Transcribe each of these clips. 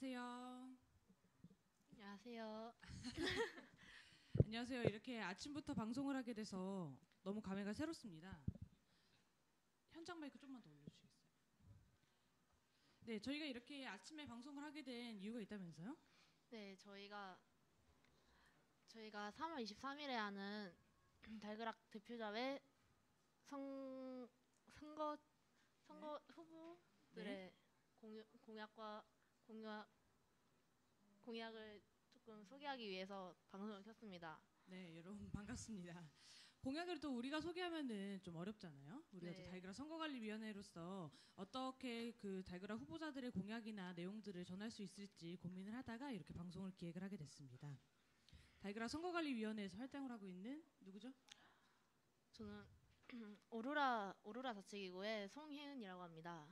안녕하세요. 안녕하세요. 안녕하세요. 이렇게 아침부터 방송을 하게 돼서 너무 감회가 새롭습니다. 현장 마이크 좀만 더 올려주시겠어요? 네, 저희가 이렇게 아침에 방송을 하게 된 이유가 있다면서요? 네, 저희가 3월 23일에 하는 달그락 대표자회 선 선거 네. 네. 후보들의 공약과 공약 공약을 조금 소개하기 위해서 방송을 켰습니다. 네, 여러분 반갑습니다. 공약을 또 우리가 소개하면은 좀 어렵잖아요. 우리가 또 네. 달그락 선거관리위원회로서 어떻게 그 달그락 후보자들의 공약이나 내용들을 전할 수 있을지 고민을 하다가 이렇게 방송을 기획을 하게 됐습니다. 달그락 선거관리위원회에서 활동을 하고 있는 누구죠? 저는 오로라 자치기구의 송혜은이라고 합니다.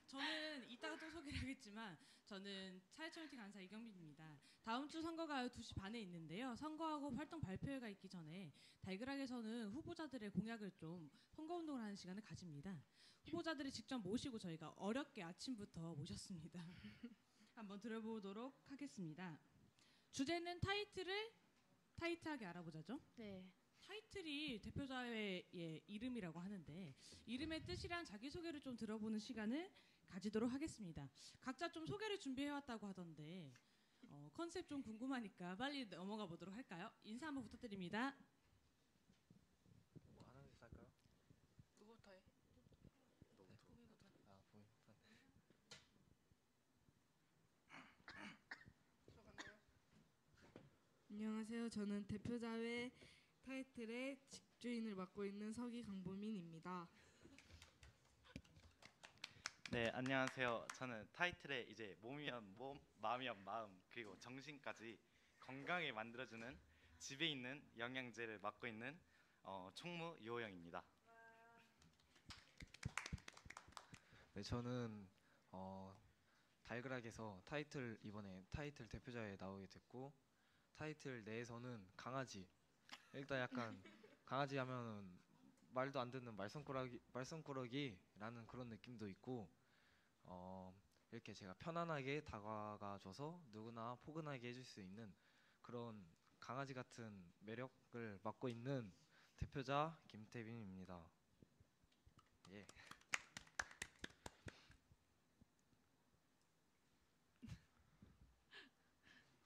저는 이따가 또 소개를 하겠지만 저는 차이처리티 간사 이경빈입니다. 다음 주 선거가 2시 반에 있는데요. 선거하고 활동 발표회가 있기 전에 달그락에서는 후보자들의 공약을 좀 선거운동을 하는 시간을 가집니다. 후보자들을 직접 모시고 저희가 어렵게 아침부터 모셨습니다. 한번 들어보도록 하겠습니다. 주제는 타이틀을 타이트하게 알아보자죠. 네. 타이틀이 대표자의 이름이라고 하는데 이름의 뜻이랑 자기소개를 좀 들어보는 시간을 가지도록 하겠습니다. 각자 좀 소개를 준비해왔다고 하던데 컨셉 좀 궁금하니까 빨리 넘어가 보도록 할까요? 인사 한번 부탁드립니다. 뭐 하나씩 할까요? 누구부터 해? 너부터. 아, 보인부터. 안녕하세요. 저는 대표자회 타이틀의 집주인을 맡고 있는 서기 강보민입니다. 네, 안녕하세요. 저는 타이틀에 이제 몸이면 몸, 마음이면 마음, 그리고 정신까지 건강하게 만들어주는 집에 있는 영양제를 맡고 있는 총무 유호영입니다. 네, 저는 달그락에서 이번에 타이틀 대표자에 나오게 됐고 타이틀 내에서는 강아지 일단 약간 강아지 하면은 말도 안 듣는 말썽꾸러기라는 그런 느낌도 있고 이렇게 제가 편안하게 다가가줘서 누구나 포근하게 해줄 수 있는 그런 강아지 같은 매력을 맡고 있는 대표자 김태빈입니다. 예.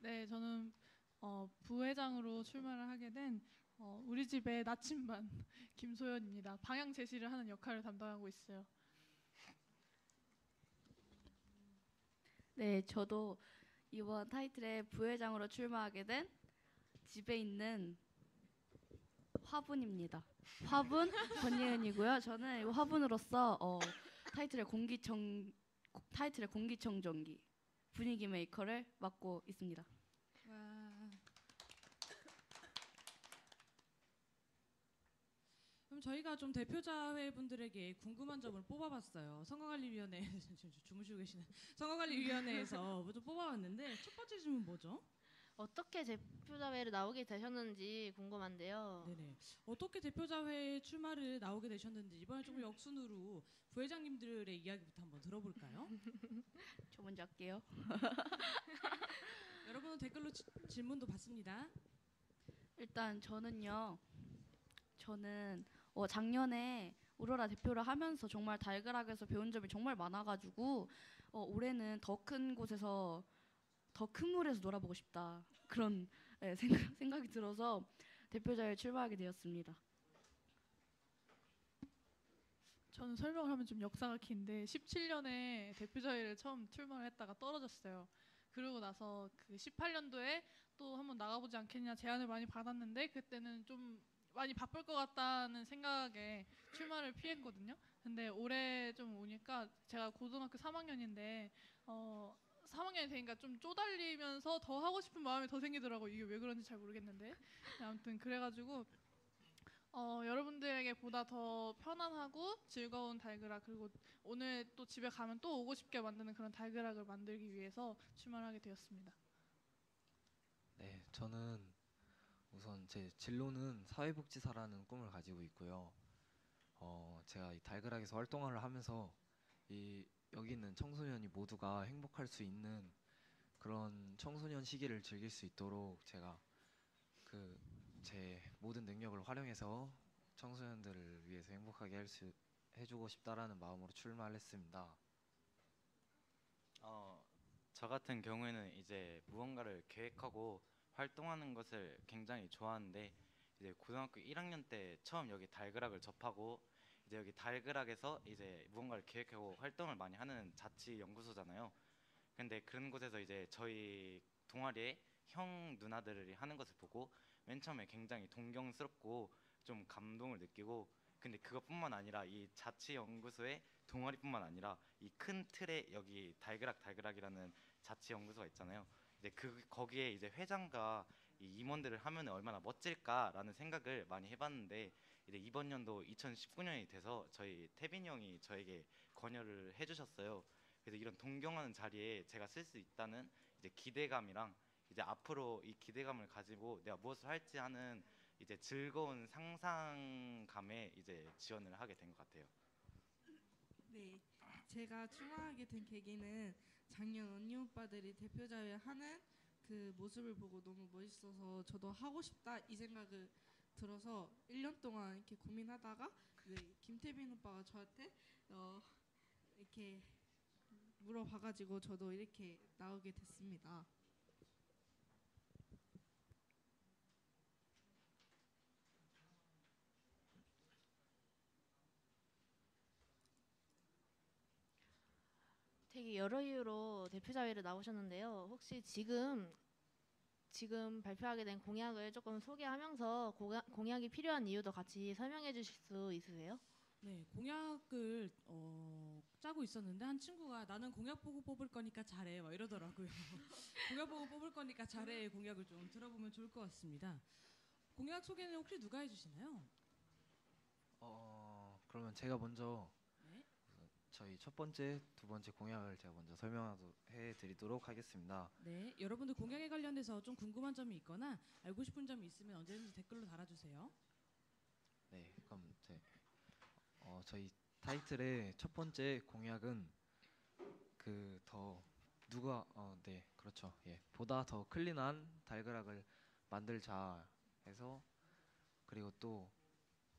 네, 저는 부회장으로 출마를 하게 된 우리 집의 나침반 김소연입니다. 방향 제시를 하는 역할을 담당하고 있어요. 네, 저도 이번 타이틀에 부회장으로 출마하게 된 집에 있는 화분입니다. 화분 권예은이고요. 저는 이 화분으로서 타이틀의 공기청정기 분위기 메이커를 맡고 있습니다. 와. 그럼 저희가 좀 대표자회 분들에게 궁금한 점을 뽑아봤어요. 선거관리위원회 주무시고 계시는 선거관리위원회에서 좀 뽑아봤는데 첫 번째 질문 뭐죠? 어떻게 대표자회를 나오게 되셨는지 궁금한데요. 네네. 어떻게 대표자회 출마를 나오게 되셨는지 이번에 조금 역순으로 부회장님들의 이야기부터 한번 들어볼까요? 저 먼저 할게요. 여러분은 댓글로 질문도 받습니다. 일단 저는 작년에 오로라 대표를 하면서 정말 달그락에서 배운 점이 정말 많아가지고 올해는 더 큰 곳에서 더 큰 물에서 놀아보고 싶다 그런 생각이 들어서 대표자에 출마하게 되었습니다. 저는 설명을 하면 좀 역사가 긴데 17년에 대표자회를 처음 출마를 했다가 떨어졌어요. 그러고 나서 그 18년도에 또 한번 나가보지 않겠냐 제안을 많이 받았는데 그때는 좀 많이 바쁠 것 같다는 생각에 출마를 피했거든요. 근데 올해 좀 오니까 제가 고등학교 3학년인데 3학년이 되니까 좀 쪼달리면서 더 하고 싶은 마음이 더 생기더라고요. 이게 왜 그런지 잘 모르겠는데 아무튼 그래가지고 여러분들에게 보다 더 편안하고 즐거운 달그락 그리고 오늘 또 집에 가면 또 오고 싶게 만드는 그런 달그락을 만들기 위해서 출마를 하게 되었습니다. 네, 저는 우선 제 진로는 사회복지사라는 꿈을 가지고 있고요. 제가 이 달그락에서 활동을 하면서 여기 있는 청소년이 모두가 행복할 수 있는 그런 청소년 시기를 즐길 수 있도록 제가 제 모든 능력을 활용해서 청소년들을 위해서 행복하게 해주고 싶다라는 마음으로 출마를 했습니다. 저 같은 경우에는 이제 무언가를 계획하고 활동하는 것을 굉장히 좋아하는데 이제 고등학교 1학년 때 처음 여기 달그락을 접하고 이제 여기 달그락에서 이제 무언가를 계획하고 활동을 많이 하는 자치 연구소잖아요. 근데 그런 곳에서 이제 저희 동아리에 형 누나들이 하는 것을 보고 맨 처음에 굉장히 동경스럽고 좀 감동을 느끼고, 근데 그것뿐만 아니라 이 자치 연구소의 동아리뿐만 아니라 이 큰 틀에 여기 달그락이라는 자치 연구소가 있잖아요. 이제 거기에 이제 회장과 이 임원들을 하면 얼마나 멋질까라는 생각을 많이 해봤는데, 이제 이번 연도 2019년이 돼서 저희 태빈이 형이 저에게 권유를 해주셨어요. 그래서 이런 동경하는 자리에 제가 쓸 수 있다는 이제 기대감이랑 이제 앞으로 이 기대감을 가지고 내가 무엇을 할지 하는 이제 즐거운 상상감에 이제 지원을 하게 된 것 같아요. 네, 제가 출마하게 된 계기는 작년 언니 오빠들이 대표자회 하는 그 모습을 보고 너무 멋있어서 저도 하고 싶다 이 생각을 들어서 1년 동안 이렇게 고민하다가 김태빈 오빠가 저한테 이렇게 물어봐가지고 저도 이렇게 나오게 됐습니다. 되게 여러 이유로 대표자회를 나오셨는데요. 혹시 지금 발표하게 된 공약을 조금 소개하면서 공약이 필요한 이유도 같이 설명해 주실 수 있으세요? 네, 공약을 짜고 있었는데 한 친구가 나는 공약 보고 뽑을 거니까 잘해 막 이러더라고요. 공약 보고 뽑을 거니까 잘해 공약을 좀 들어보면 좋을 것 같습니다. 공약 소개는 혹시 누가 해주시나요? 그러면 제가 먼저 네. 저희 첫 번째, 두 번째 공약을 제가 먼저 설명해 드리도록 하겠습니다. 네, 여러분들 공약에 관련해서 좀 궁금한 점이 있거나 알고 싶은 점이 있으면 언제든지 댓글로 달아주세요. 네, 그럼 저희 타이틀의 첫 번째 공약은 네, 그렇죠. 예, 보다 더 클린한 달그락을 만들자 해서, 그리고 또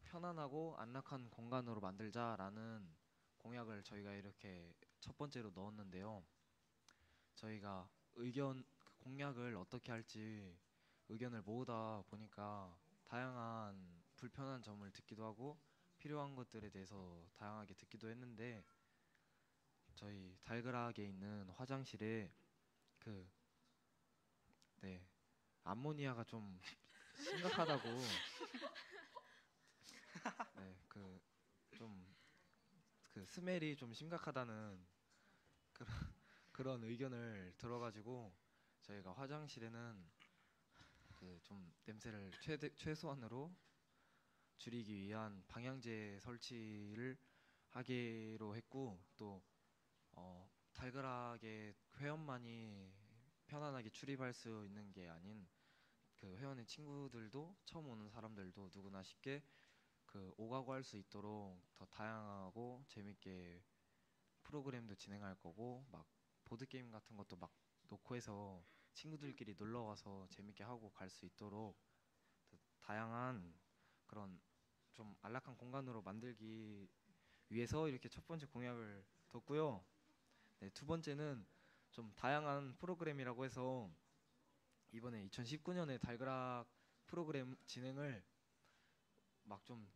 편안하고 안락한 공간으로 만들자라는 공약을 저희가 이렇게 첫 번째로 넣었는데요. 저희가 공약을 어떻게 할지 의견을 모으다 보니까 다양한 불편한 점을 듣기도 하고 필요한 것들에 대해서 다양하게 듣기도 했는데, 저희 달그락에 있는 화장실에 네, 암모니아가 좀 심각하다고 네, 스멜이 좀 심각하다는 그런 의견을 들어가지고 저희가 화장실에는 좀 냄새를 최소한으로 줄이기 위한 방향제 설치를 하기로 했고, 또 달그락의 회원만이 편안하게 출입할 수 있는 게 아닌 회원의 친구들도 처음 오는 사람들도 누구나 쉽게 오가고 할 수 있도록 더 다양하고 재밌게 프로그램도 진행할 거고, 막 보드게임 같은 것도 막 놓고 해서 친구들끼리 놀러 와서 재밌게 하고 갈 수 있도록 다양한 그런 좀 안락한 공간으로 만들기 위해서 이렇게 첫 번째 공약을 뒀고요. 네, 두 번째는 좀 다양한 프로그램이라고 해서 이번에 2019년에 달그락 프로그램 진행을 막 좀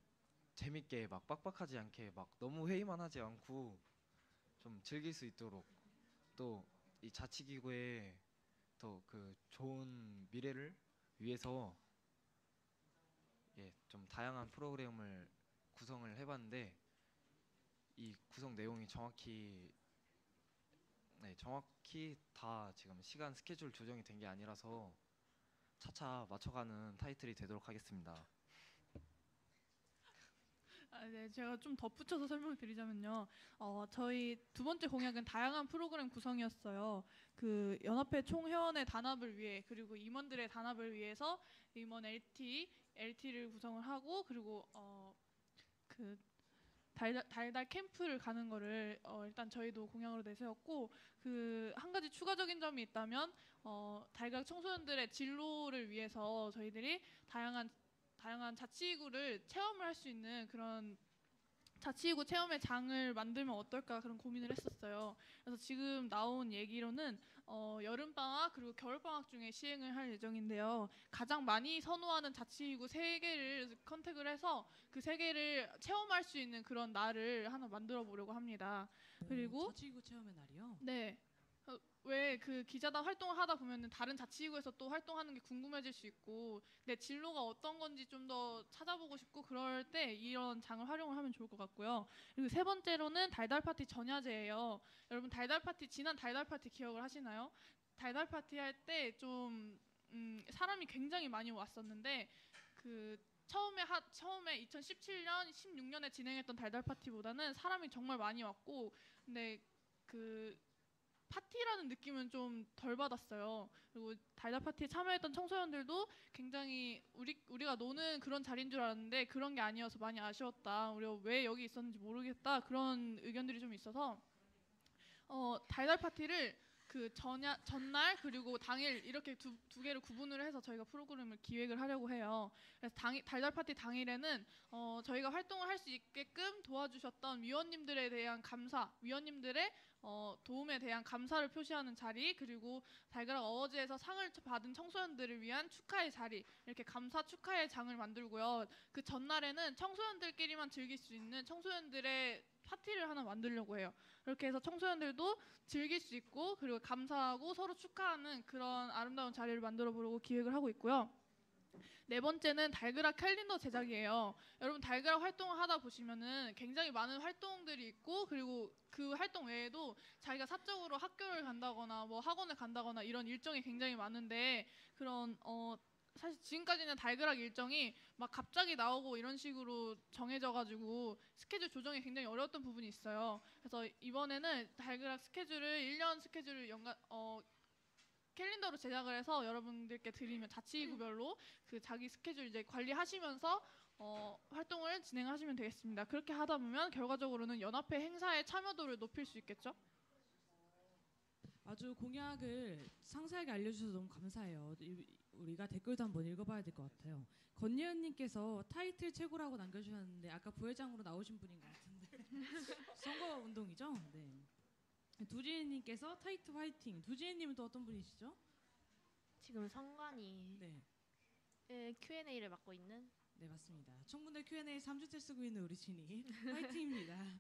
재밌게 막 빡빡하지 않게 막 너무 회의만 하지 않고 좀 즐길 수 있도록, 또 이 자치기구의 더 좋은 미래를 위해서 좀 다양한 프로그램을 구성을 해봤는데, 이 구성 내용이 정확히 다 지금 시간 스케줄 조정이 된 게 아니라서 차차 맞춰가는 타이틀이 되도록 하겠습니다. 네, 제가 좀 덧붙여서 설명을 드리자면요. 저희 두 번째 공약은 다양한 프로그램 구성이었어요. 연합회 총회원의 단합을 위해, 그리고 임원들의 단합을 위해서 임원 LT를 구성을 하고, 그리고 달달 캠프를 가는 거를 일단 저희도 공약으로 내세웠고, 그 한 가지 추가적인 점이 있다면 달각 청소년들의 진로를 위해서 저희들이 다양한 자치구를 체험을 할 수 있는 그런 자치구 체험의 장을 만들면 어떨까 그런 고민을 했었어요. 그래서 지금 나온 얘기로는 여름방학 그리고 겨울방학 중에 시행을 할 예정인데요. 가장 많이 선호하는 자치구 3개를 컨택을 해서 그 3개를 체험할 수 있는 그런 날을 하나 만들어 보려고 합니다. 그리고 자치구 체험의 날이요? 네. 왜 그 기자단 활동을 하다 보면은 다른 자치구에서 또 활동하는 게 궁금해질 수 있고 내 진로가 어떤 건지 좀 더 찾아보고 싶고 그럴 때 이런 장을 활용을 하면 좋을 것 같고요. 그리고 3번째로는 달달 파티 전야제예요. 여러분 지난 달달 파티 기억을 하시나요? 달달 파티 할 때 좀 사람이 굉장히 많이 왔었는데 그 처음에 2017년, 16년에 진행했던 달달 파티보다는 사람이 정말 많이 왔고 근데 그 파티라는 느낌은 좀 덜 받았어요. 그리고 달달 파티에 참여했던 청소년들도 굉장히 우리가 노는 그런 자리인 줄 알았는데 그런 게 아니어서 많이 아쉬웠다. 우리가 왜 여기 있었는지 모르겠다. 그런 의견들이 좀 있어서 달달 파티를 그 전날 그리고 당일 이렇게 두 개를 구분을 해서 저희가 프로그램을 기획을 하려고 해요. 그래서 달달 파티 당일에는 저희가 활동을 할 수 있게끔 도와주셨던 위원님들에 대한 감사, 위원님들의 도움에 대한 감사를 표시하는 자리, 그리고 달가락 어워즈에서 상을 받은 청소년들을 위한 축하의 자리, 이렇게 감사 축하의 장을 만들고요. 그 전날에는 청소년들끼리만 즐길 수 있는 청소년들의 파티를 하나 만들려고 해요. 그렇게 해서 청소년들도 즐길 수 있고 그리고 감사하고 서로 축하하는 그런 아름다운 자리를 만들어 보려고 기획을 하고 있고요. 4번째는 달그락 캘린더 제작이에요. 여러분 달그락 활동을 하다 보시면은 굉장히 많은 활동들이 있고 그리고 그 활동 외에도 자기가 사적으로 학교를 간다거나 뭐 학원을 간다거나 이런 일정이 굉장히 많은데 그런 사실 지금까지는 달그락 일정이 막 갑자기 나오고 이런 식으로 정해져가지고 스케줄 조정이 굉장히 어려웠던 부분이 있어요. 그래서 이번에는 달그락 스케줄을 1년 스케줄을 캘린더로 제작을 해서 여러분들께 드리면 자치구별로 그 자기 스케줄 이제 관리하시면서 활동을 진행하시면 되겠습니다. 그렇게 하다 보면 결과적으로는 연합회 행사의 참여도를 높일 수 있겠죠? 아주 공약을 상세하게 알려주셔서 너무 감사해요. 우리가 댓글도 한번 읽어봐야 될 것 같아요. 권예은님께서 타이틀 최고라고 남겨주셨는데 아까 부회장으로 나오신 분인 것 같은데 선거 운동이죠? 네. 두지혜님께서 타이트 화이팅. 두지혜님은 또 어떤 분이시죠? 지금 성관이 네, Q&A를 맡고 있는 네 맞습니다. 청문회 Q&A 3주째 쓰고 있는 우리 진이 화이팅입니다.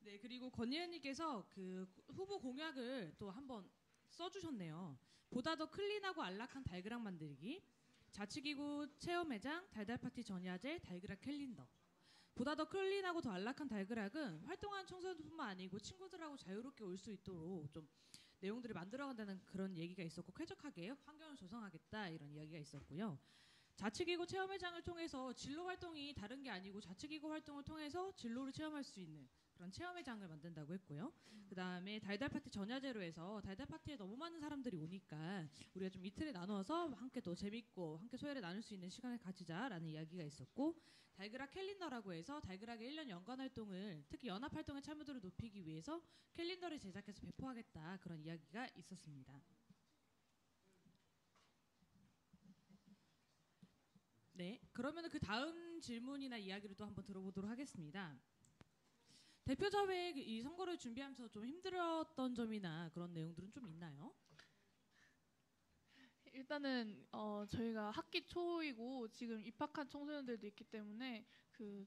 네 그리고 권예은님께서 그 후보 공약을 또 한번 써주셨네요. 보다 더 클린하고 안락한 달그락 만들기, 자치기구 체험회장, 달달파티 전야제, 달그락 캘린더. 보다 더 클린하고 더 안락한 달그락은 활동하는 청소년뿐만 아니고 친구들하고 자유롭게 올 수 있도록 좀 내용들을 만들어간다는 그런 얘기가 있었고 쾌적하게 환경을 조성하겠다 이런 이야기가 있었고요. 자치기구 체험회장을 통해서 진로 활동이 다른 게 아니고 자치기구 활동을 통해서 진로를 체험할 수 있는 그런 체험회장을 만든다고 했고요. 그 다음에 달달파티 전야제로 해서 달달파티에 너무 많은 사람들이 오니까 우리가 좀 이틀에 나눠서 함께 또 재밌고 함께 소회를 나눌 수 있는 시간을 가지자라는 이야기가 있었고 달그락 캘린더라고 해서 달그락의 1년 연간 활동을 특히 연합 활동의 참여도를 높이기 위해서 캘린더를 제작해서 배포하겠다 그런 이야기가 있었습니다. 네, 그러면 그 다음 질문이나 이야기를 또 한번 들어보도록 하겠습니다. 대표자회 이 선거를 준비하면서 좀 힘들었던 점이나 그런 내용들은 좀 있나요? 일단은 저희가 학기 초이고 지금 입학한 청소년들도 있기 때문에 그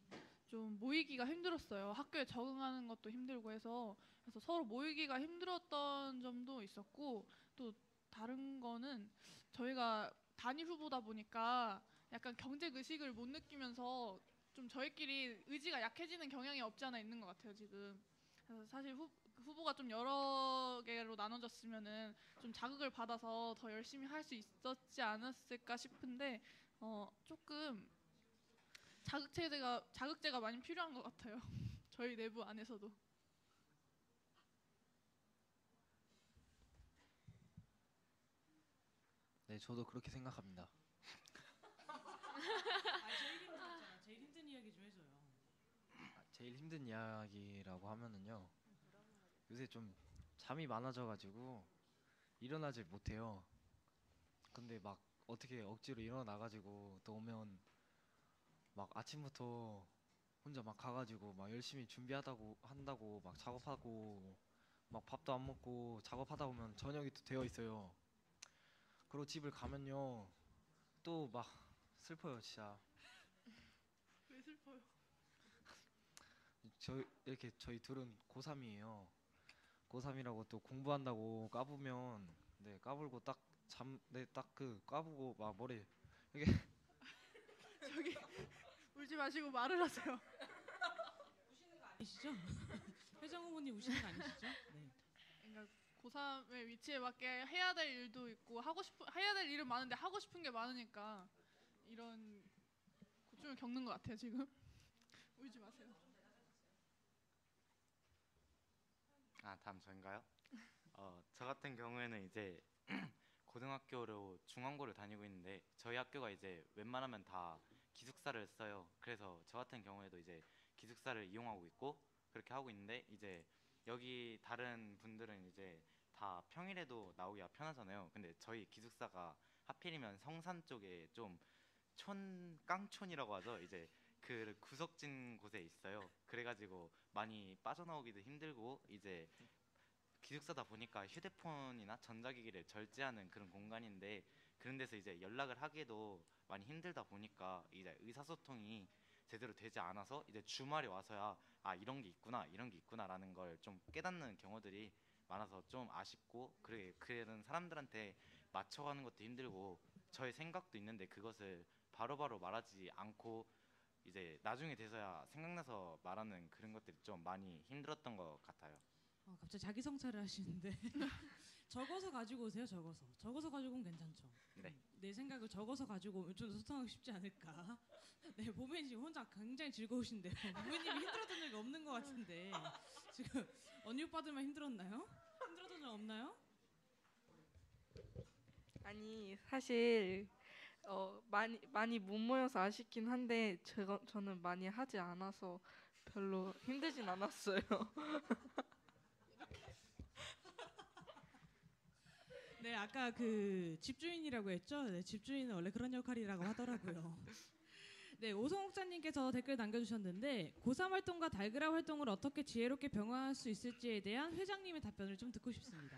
좀 모이기가 힘들었어요. 학교에 적응하는 것도 힘들고 해서 그래서 서로 모이기가 힘들었던 점도 있었고 또 다른 거는 저희가 단일 후보다 보니까 약간 경쟁 의식을 못 느끼면서 좀 저희끼리 의지가 약해지는 경향이 없지 않아 있는 것 같아요 지금. 그래서 사실 후보가 좀 여러 개로 나눠졌으면은 좀 자극을 받아서 더 열심히 할 수 있었지 않았을까 싶은데 조금 자극제가 많이 필요한 것 같아요. 저희 내부 안에서도. 네, 저도 그렇게 생각합니다. 제일 힘든 이야기 좀 해줘요. 제일 힘든 이야기라고 하면은요. 요새 좀 잠이 많아져가지고 일어나질 못해요. 근데 막 어떻게 억지로 일어나가지고 또 오면 막 아침부터 혼자 막 가가지고 막 열심히 준비하다고 한다고 막 작업하고 막 밥도 안 먹고 작업하다 보면 저녁이 또 되어 있어요. 그리고 집을 가면요 또 막 슬퍼요 진짜. 왜 슬퍼요? 이렇게 저희 둘은 고3이에요. 고3이라고 또 공부한다고 까부면 네 까불고 딱 그 까부고 막 머리 저기 울지 마시고 말을 하세요. 아니시죠? 회장 후보님 우시는 거 아니시죠? 네. 그러니까 고3의 위치에 맞게 해야 될 일도 있고 해야 될 일은 많은데 하고 싶은 게 많으니까 이런 고충을 겪는 것 같아요 지금. 울지 마세요. 아, 다음 저인가요? 저 같은 경우에는 이제 고등학교로 중앙고를 다니고 있는데 저희 학교가 이제 웬만하면 다 기숙사를 써요. 그래서 저 같은 경우에도 이제 기숙사를 이용하고 있고 그렇게 하고 있는데 이제 여기 다른 분들은 이제 다 평일에도 나오기가 편하잖아요. 근데 저희 기숙사가 하필이면 성산 쪽에 좀 깡촌이라고 하죠. 이제 그 구석진 곳에 있어요. 그래가지고 많이 빠져나오기도 힘들고 이제 기숙사다 보니까 휴대폰이나 전자기기를 절제하는 그런 공간인데 그런 데서 이제 연락을 하기도 많이 힘들다 보니까 이제 의사소통이 제대로 되지 않아서 이제 주말에 와서야 아 이런 게 있구나 이런 게 있구나라는 걸 좀 깨닫는 경우들이 많아서 좀 아쉽고 그런 사람들한테 맞춰가는 것도 힘들고 저의 생각도 있는데 그것을 바로바로 말하지 않고 이제 나중에 돼서야 생각나서 말하는 그런 것들이 좀 많이 힘들었던 것 같아요. 갑자기 자기 성찰을 하시는데 적어서 가지고 오세요. 적어서 가지고 오면 괜찮죠. 네. 내 생각을 적어서 가지고 오면 좀 더 소통하기 쉽지 않을까. 네, 보배님 지금 혼자 굉장히 즐거우신데요. 보배님이 힘들었던 적이 없는 것 같은데 지금 언니 오빠들만 힘들었나요? 힘들었던 적 없나요? 아니 사실 많이 못 모여서 아쉽긴 한데 저는 많이 하지 않아서 별로 힘들진 않았어요. 네, 아까 그 집주인이라고 했죠. 네, 집주인은 원래 그런 역할이라고 하더라고요. 네, 오성욱자님께서 댓글 남겨주셨는데 고3 활동과 달그락 활동을 어떻게 지혜롭게 병행할 수 있을지에 대한 회장님의 답변을 좀 듣고 싶습니다.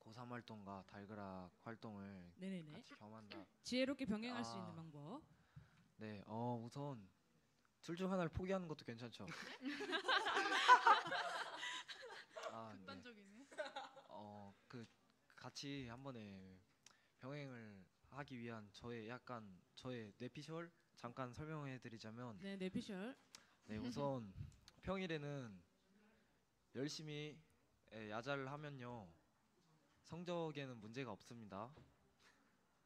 고3 활동과 달그락 활동을 네네네. 같이 겸한다. 지혜롭게 병행할 수 있는 방법. 네, 우선 둘 중 하나를 포기하는 것도 괜찮죠. 네. 극단적이네. 그 같이 한 번에 병행을 하기 위한 저의 뇌피셜 잠깐 설명해드리자면 네, 뇌피셜. 네, 우선 평일에는 열심히 야자를 하면요 성적에는 문제가 없습니다.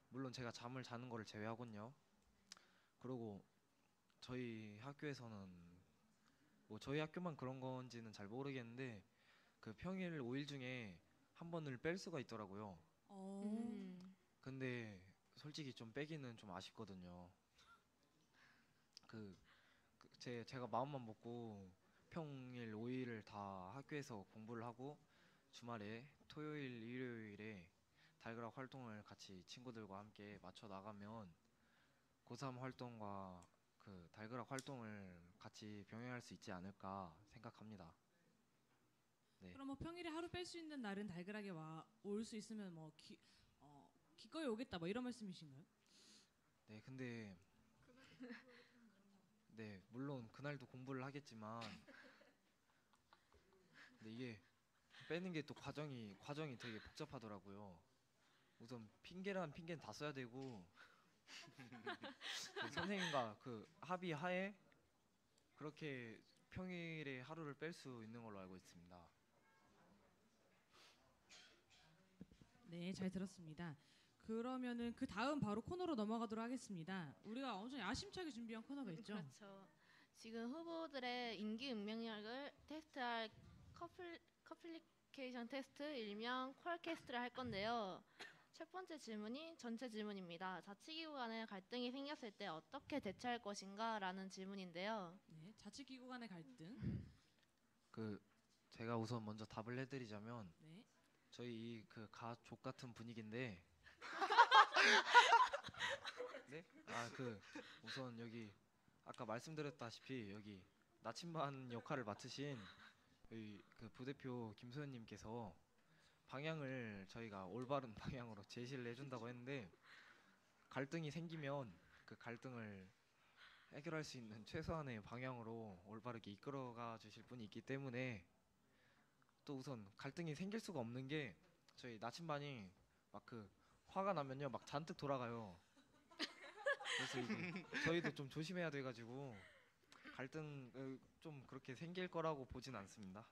물론 제가 잠을 자는 거를 제외하곤요. 그리고 저희 학교에서는 뭐 저희 학교만 그런 건지는 잘 모르겠는데 그 평일 5일 중에 한 번을 뺄 수가 있더라고요. 근데 솔직히 좀 빼기는 좀 아쉽거든요. 제가 마음만 먹고 평일 5일을 다 학교에서 공부를 하고 주말에 토요일, 일요일에 달그락 활동을 같이 친구들과 함께 맞춰 나가면 고3 활동과 그 달그락 활동을 같이 병행할 수 있지 않을까 생각합니다. 네. 그럼 뭐 평일에 하루 뺄 수 있는 날은 달그락에 올 수 있으면 뭐 기꺼이 오겠다 뭐 이런 말씀이신가요? 네, 근데 네, 물론 그날도 공부를 하겠지만 근데 이게 빼는 게 또 과정이 되게 복잡하더라고요. 우선 핑계는 다 써야 되고 그 선생님과 그 합의하에 그렇게 평일에 하루를 뺄 수 있는 걸로 알고 있습니다. 네, 잘 들었습니다. 그러면은 그 다음 바로 코너로 넘어가도록 하겠습니다. 우리가 엄청 야심차게 준비한 코너가 있죠. 그렇죠. 지금 후보들의 임기 응명력을 테스트할 커플리케이션 테스트 일명 퀄캐스트를 할 건데요. 첫 번째 질문이 전체 질문입니다. 자치기구 간에 갈등이 생겼을 때 어떻게 대처할 것인가 라는 질문인데요. 네, 자치기구 간의 갈등. 그 제가 우선 먼저 답을 해드리자면 네. 저희 그 가족 같은 분위기인데 네? 그 우선 여기 아까 말씀드렸다시피 여기 나침반 역할을 맡으신 여기 그 부대표 김소연님께서 방향을 저희가 올바른 방향으로 제시를 해준다고 했는데 갈등이 생기면 그 갈등을 해결할 수 있는 최소한의 방향으로 올바르게 이끌어가 주실 분이 있기 때문에 또 우선 갈등이 생길 수가 없는 게 저희 나침반이 막 그 화가 나면요 막 잔뜩 돌아가요. 그래서 이제 저희도 좀 조심해야 돼가지고 갈등 좀 그렇게 생길 거라고 보진 않습니다.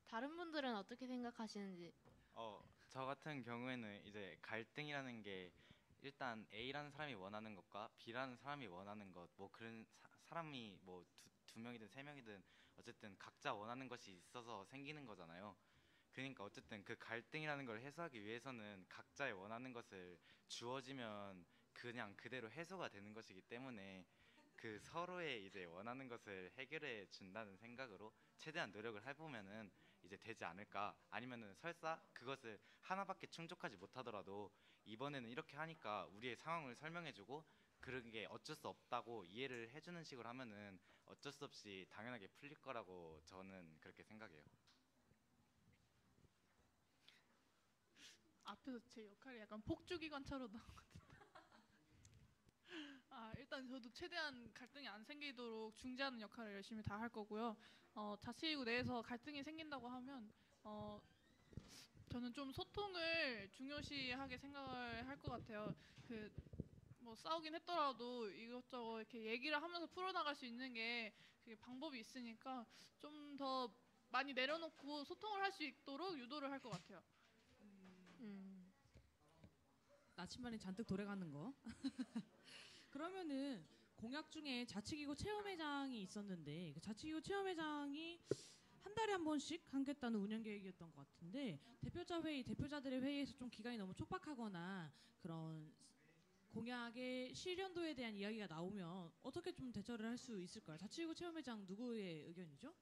다른 분들은 어떻게 생각하시는지. 저 같은 경우에는 이제 갈등이라는 게 일단 A라는 사람이 원하는 것과 B라는 사람이 원하는 것, 뭐 그런 사람이 뭐 두 명이든 세 명이든 어쨌든 각자 원하는 것이 있어서 생기는 거잖아요. 그러니까 어쨌든 그 갈등이라는 걸 해소하기 위해서는 각자의 원하는 것을 주어지면 그냥 그대로 해소가 되는 것이기 때문에 그 서로의 이제 원하는 것을 해결해 준다는 생각으로 최대한 노력을 해보면은 이제 되지 않을까. 아니면은 설사 그것을 하나밖에 충족하지 못하더라도 이번에는 이렇게 하니까 우리의 상황을 설명해주고 그런 게 어쩔 수 없다고 이해를 해주는 식으로 하면은 어쩔 수 없이 당연하게 풀릴 거라고 저는 그렇게 생각해요. 앞에서 제 역할이 약간 폭주기관차로 나온 것 같은데. 일단 저도 최대한 갈등이 안 생기도록 중재하는 역할을 열심히 다 할 거고요. 자치기구 내에서 갈등이 생긴다고 하면 저는 좀 소통을 중요시하게 생각을 할 것 같아요. 그 뭐 싸우긴 했더라도 이것저것 이렇게 얘기를 하면서 풀어나갈 수 있는 게 그게 방법이 있으니까 좀 더 많이 내려놓고 소통을 할 수 있도록 유도를 할 것 같아요. 나침반이 잔뜩 돌아가는 거. 그러면은 공약 중에 자치기구 체험회장이 있었는데 그 자치기구 체험회장이 한 달에 한 번씩 하겠다는 운영 계획이었던 것 같은데 대표자들의 회의에서 좀 기간이 너무 촉박하거나 그런 공약의 실현도에 대한 이야기가 나오면 어떻게 좀 대처를 할 수 있을까요? 자치기구 체험회장 누구의 의견이죠?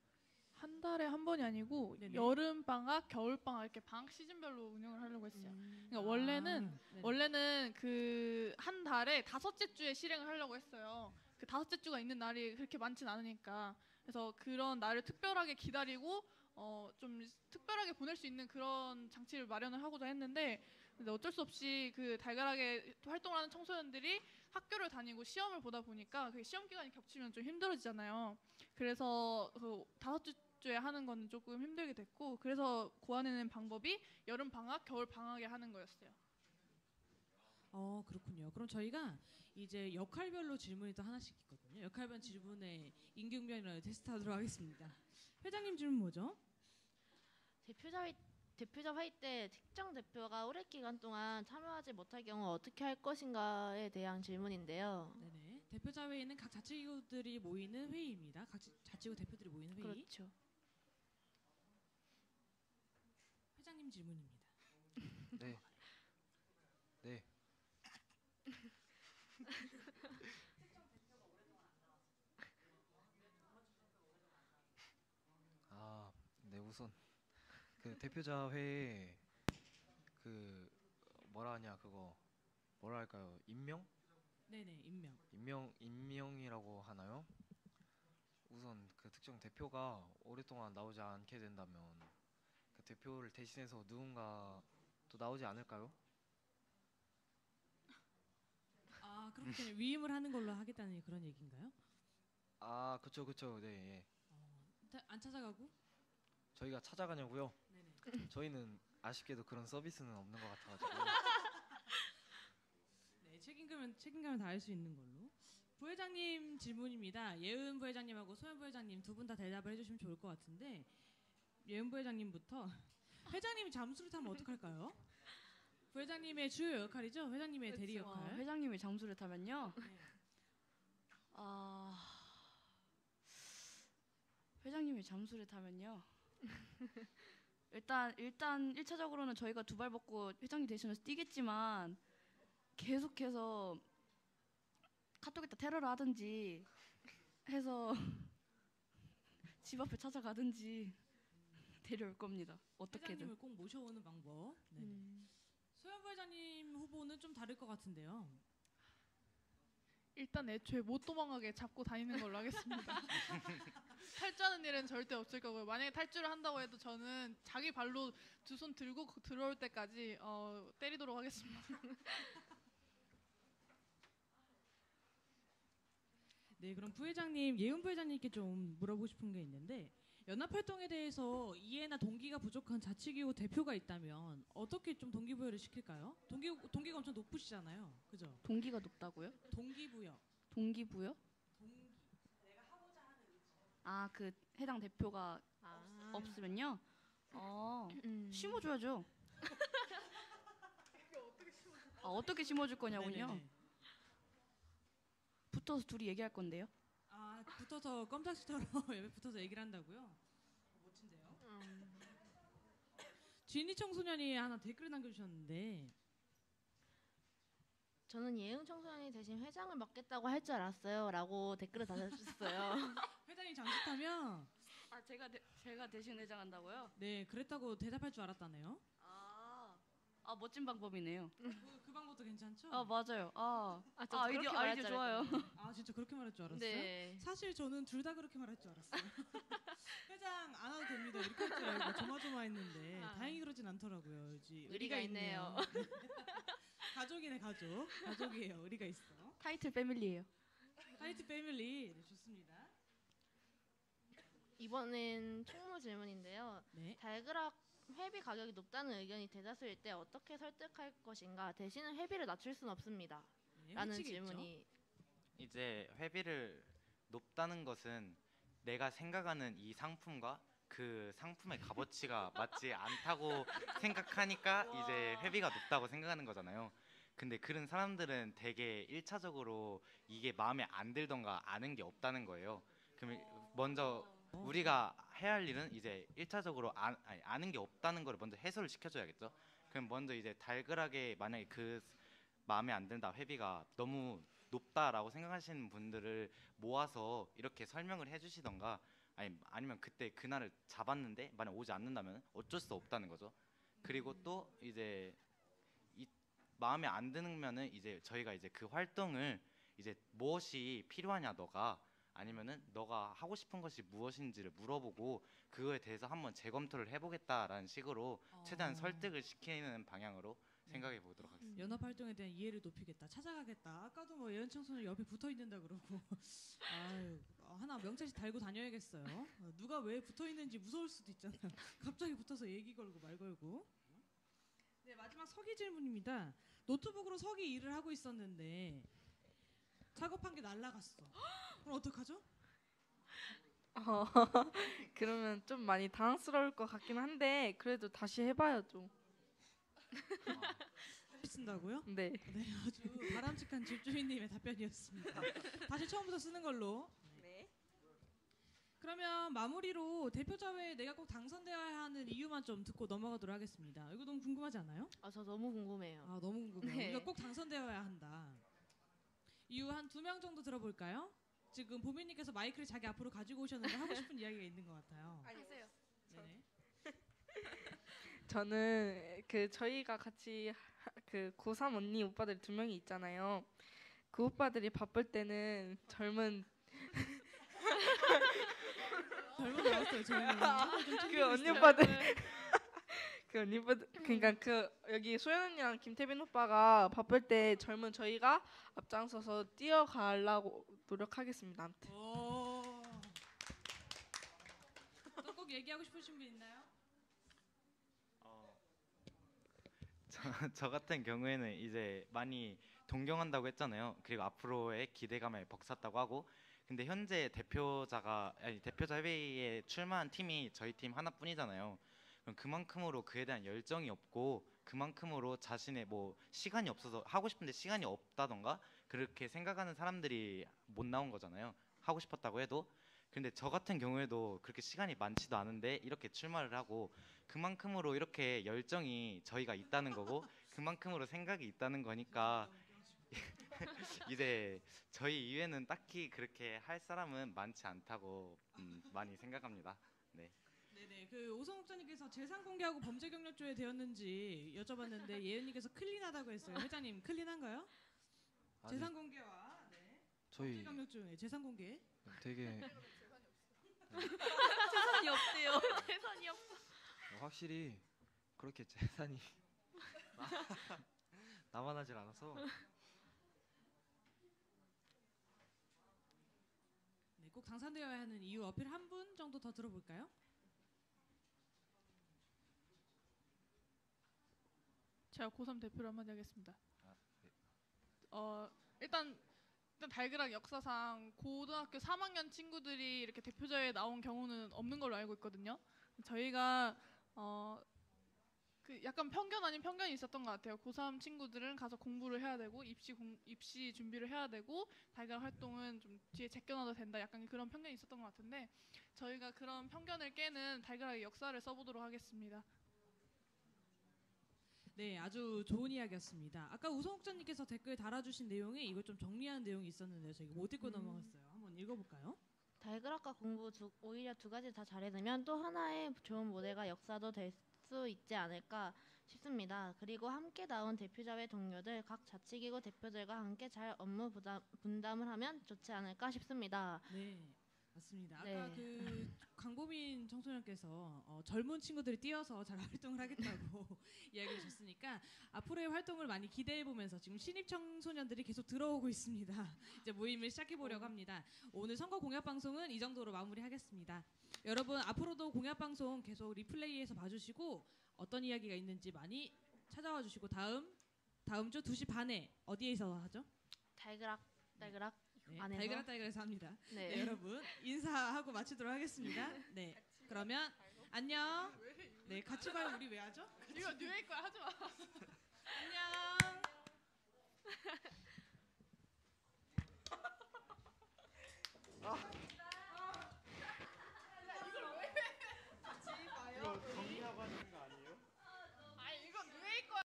한 달에 한 번이 아니고 네네. 여름 방학, 겨울 방학 이렇게 방학 시즌별로 운영을 하려고 했어요. 그러니까 원래는 그 한 달에 5째 주에 실행을 하려고 했어요. 그 5째 주가 있는 날이 그렇게 많진 않으니까. 그래서 그런 날을 특별하게 기다리고 좀 특별하게 보낼 수 있는 그런 장치를 마련을 하고자 했는데 근데 어쩔 수 없이 그 달달하게 활동을 하는 청소년들이 학교를 다니고 시험을 보다 보니까 그 시험 기간이 겹치면 좀 힘들어지잖아요. 그래서 그 5주에 하는 거는 조금 힘들게 됐고 그래서 고안해낸 방법이 여름 방학, 겨울 방학에 하는 거였어요. 그렇군요. 그럼 저희가 이제 역할별로 질문이 또 하나씩 있거든요. 역할별 질문에 임기응변을 테스트하도록 하겠습니다. 회장님 질문 뭐죠? 대표자 회의 때 특정 대표가 오랜 기간 동안 참여하지 못할 경우 어떻게 할 것인가에 대한 질문인데요. 네네. 대표자 회의는 각 자치기구들이 모이는 회의입니다. 각 자치구 대표들이 모이는 회의. 그렇죠. 회장님 질문입니다. 네. 네. 네 우선 그 대표자 회에 그 뭐라 하냐 그거 뭐라 할까요? 네네. 임명이라고 하나요? 우선 그 특정 대표가 오랫동안 나오지 않게 된다면 그 대표를 대신해서 누군가 또 나오지 않을까요? 그렇게 위임을 하는 걸로 하겠다는 그런 얘기인가요? 그쵸 네 예. 안 찾아가고? 저희가 찾아가냐고요? 네네. 저희는 아쉽게도 그런 서비스는 없는 것 같아가지고 네, 책임감을 다할 수 있는 걸로. 부회장님 질문입니다. 예은 부회장님하고 소연 부회장님 두 분 다 대답을 해주시면 좋을 것 같은데 예은 부회장님부터 회장님이 잠수를 타면 어떡할까요? 부회장님의 주요 역할이죠? 회장님의 대리 역할. 회장님이 잠수를 타면요. 네. 회장님이 잠수를 타면요. 일단 1차적으로는 저희가 두 발 벗고 회장님 대신해서 뛰겠지만 계속해서 카톡에다 테러를 하든지 해서 집 앞에 찾아가든지 데려올 겁니다. 어떻게든. 회장님을 꼭 모셔오는 방법. 네. 소연 부회장님 후보는 좀 다를 것 같은데요. 일단 애초에 못 도망가게 잡고 다니는 걸로 하겠습니다. 탈주하는 일은 절대 없을 거고요. 만약에 탈주를 한다고 해도 저는 자기 발로 두 손 들고 들어올 때까지 때리도록 하겠습니다. 네, 그럼 부회장님, 예은 부회장님께 좀 물어보고 싶은 게 있는데 연합활동에 대해서 이해나 동기가 부족한 자치기구 대표가 있다면 어떻게 좀 동기부여를 시킬까요? 동기가 엄청 높으시잖아요, 그죠? 동기가 높다고요? 동기부여. 동기부여? 아, 그 해당 대표가 없으면요? 심어줘야죠. 어떻게 심어줄 거냐군요. 네네네. 붙어서 둘이 얘기할 건데요. 아, 붙어서 껌딱지처럼 옆에 붙어서 얘기를 한다고요? 멋진데요. 진이 청소년이 하나 댓글을 남겨주셨는데 저는 예응 청소년이 대신 회장을 맡겠다고 할 줄 알았어요. 라고 댓글을 달아주셨어요. 회장이 장식하면 아, 제가 대신 회장한다고요? 네, 그랬다고 대답할 줄 알았다네요. 멋진 방법이네요. 그 방법도 괜찮죠? 맞아요. 저도 그렇게 말할 아이디어 줄 좋아요. 알았거든요. 아, 진짜 그렇게 말할 줄 알았어요? 네. 사실 저는 둘 다 그렇게 말할 줄 알았어요. 회장 안 와도 됩니다. 이렇게 할 줄 알고 조마조마했는데 다행히 그러진 않더라고요. 의리가 있네요. 가족이네, 가족. 가족이에요. 의리가 있어. 타이틀 패밀리예요. 하이트 패밀리. 네, 좋습니다. 이번엔 총무 질문인데요. 네. 달그락 회비 가격이 높다는 의견이 대다수일 때 어떻게 설득할 것인가? 대신은 회비를 낮출 수는 없습니다. 네, 라는 회칙이 있죠. 질문이 이제 회비를 높다는 것은 내가 생각하는 이 상품과 그 상품의 값어치가 맞지 않다고 생각하니까 이제 회비가 높다고 생각하는 거잖아요. 근데 그런 사람들은 되게 1차적으로 이게 마음에 안 들던가 아는 게 없다는 거예요. 그럼 먼저 우리가 해야 할 일은 이제 1차적으로 아는 게 없다는 걸 먼저 해소를 시켜줘야겠죠. 그럼 먼저 이제 달그락에 만약에 그 마음에 안 든다, 회비가 너무 높다라고 생각하시는 분들을 모아서 이렇게 설명을 해주시던가 아니면 그때 그날을 잡았는데 만약 오지 않는다면 어쩔 수 없다는 거죠. 그리고 또 이제 마음에 안 드는면은 이제 저희가 이제 그 활동을 이제 무엇이 필요하냐 너가 아니면은 너가 하고 싶은 것이 무엇인지를 물어보고 그거에 대해서 한번 재검토를 해보겠다라는 식으로 최대한 설득을 시키는 방향으로 생각해 보도록 하겠습니다. 연합 활동에 대한 이해를 높이겠다. 찾아가겠다. 아까도 뭐 예은 청소년 옆에 붙어 있는다 그러고. 아유, 하나 명찰시 달고 다녀야겠어요. 누가 왜 붙어 있는지 무서울 수도 있잖아요. 갑자기 붙어서 얘기 걸고 말 걸고. 네, 마지막 서기 질문입니다. 노트북으로 서기 일을 하고 있었는데 작업한 게 날라갔어. 그럼 어떡하죠? 그러면 좀 많이 당황스러울 것 같긴 한데 그래도 다시 해봐야죠. 쓴다고요? 네. 네, 아주 바람직한 집주인님의 답변이었습니다. 다시 처음부터 쓰는 걸로. 네. 그러면 마무리로 대표자회에 내가 꼭 당선되어야 하는 이유만 좀 듣고 넘어가도록 하겠습니다. 이거 너무 궁금하지 않아요? 저 너무 궁금해요. 아, 너무 궁금해요. 네. 우리가 꼭 당선되어야 한다. 이유 한 2명 정도 들어볼까요? 지금 보미님께서 마이크를 자기 앞으로 가지고 오셨는데 하고 싶은 이야기가 있는 것 같아요. 하세요. 네네. 저는 그 저희가 같이 그 고3 언니 오빠들 2명이 있잖아요. 그 오빠들이 바쁠 때는 젊은 나왔어요. 저희는. 그 언니 오빠들 그 언니 오빠들 그러니까 그 여기 소연 언니랑 김태빈 오빠가 바쁠 때 젊은 저희가 앞장서서 뛰어가려고 노력하겠습니다. 아무튼. 또꼭 얘기하고 싶으신 분 있나요? 저 같은 경우에는 이제 많이 동경한다고 했잖아요. 그리고 앞으로의 기대감에 벅찼다고 하고 근데 현재 대표자 회의에 출마한 팀이 저희 팀 하나뿐이잖아요. 그럼 그만큼으로 그에 대한 열정이 없고 그만큼으로 자신의 뭐 시간이 없어서 하고 싶은데 시간이 없다던가 그렇게 생각하는 사람들이 못 나온 거잖아요. 하고 싶었다고 해도. 근데 저 같은 경우에도 그렇게 시간이 많지도 않은데 이렇게 출마를 하고 그만큼으로 이렇게 열정이 저희가 있다는 거고 그만큼으로 생각이 있다는 거니까 이제 저희 이외에는 딱히 그렇게 할 사람은 많지 않다고 많이 생각합니다. 네. 네네. 그 오성욱 전님께서 재산 공개하고 범죄 경력조회 되었는지 여쭤봤는데 예은님께서 클린하다고 했어요. 회장님 클린한가요? 아니, 재산 공개와 범죄 저희 경력조회, 재산 공개. 되게 재산이 없대요. 재산이 없어. 확실히 그렇게 재산이 남아나질 않아서 네, 꼭 당선되어야 하는 이유 어필 한 분 정도 더 들어볼까요? 제가 고3 대표로 한마디 하겠습니다. 아, 네. 일단 달그락 역사상 고등학교 3학년 친구들이 이렇게 대표자에 나온 경우는 없는 걸로 알고 있거든요. 저희가 그 약간 편견 아닌 편견이 있었던 것 같아요. 고3 친구들은 가서 공부를 해야 되고 입시 준비를 해야 되고 달그락 활동은 좀 뒤에 제껴놔도 된다. 약간 그런 편견이 있었던 것 같은데 저희가 그런 편견을 깨는 달그락의 역사를 써보도록 하겠습니다. 네, 아주 좋은 이야기였습니다. 아까 우성욱전님께서 댓글 달아주신 내용이 이걸 좀 정리한 내용이 있었는데요. 저희가 못 읽고 넘어갔어요. 한번 읽어볼까요? 달그락과 공부 오히려 두 가지 다 잘해두면 또 하나의 좋은 모델과 역사도 될 수 있지 않을까 싶습니다. 그리고 함께 나온 대표자회 동료들 각 자치기구 대표들과 함께 잘 업무 분담을 하면 좋지 않을까 싶습니다. 네, 맞습니다. 아까 네. 그 강보민 청소년께서 젊은 친구들이 뛰어서 잘 활동을 하겠다고 이야기해 주셨으니까 앞으로의 활동을 많이 기대해 보면서 지금 신입 청소년들이 계속 들어오고 있습니다. 이제 모임을 시작해 보려고 합니다. 오늘 선거 공약 방송은 이 정도로 마무리하겠습니다. 여러분 앞으로도 공약 방송 계속 리플레이해서 봐주시고 어떤 이야기가 있는지 많이 찾아와 주시고 다음 주 2시 반에 어디에서 하죠? 달그락 네, 안에서? 달그락달그락에서 합니다. 네. 네, 여러분 인사하고 마치도록 하겠습니다. 네, 그러면 안녕. 네, 같이 가요. 우리 왜 하죠? 이거 뉴에이 거야 하지 마. 안녕.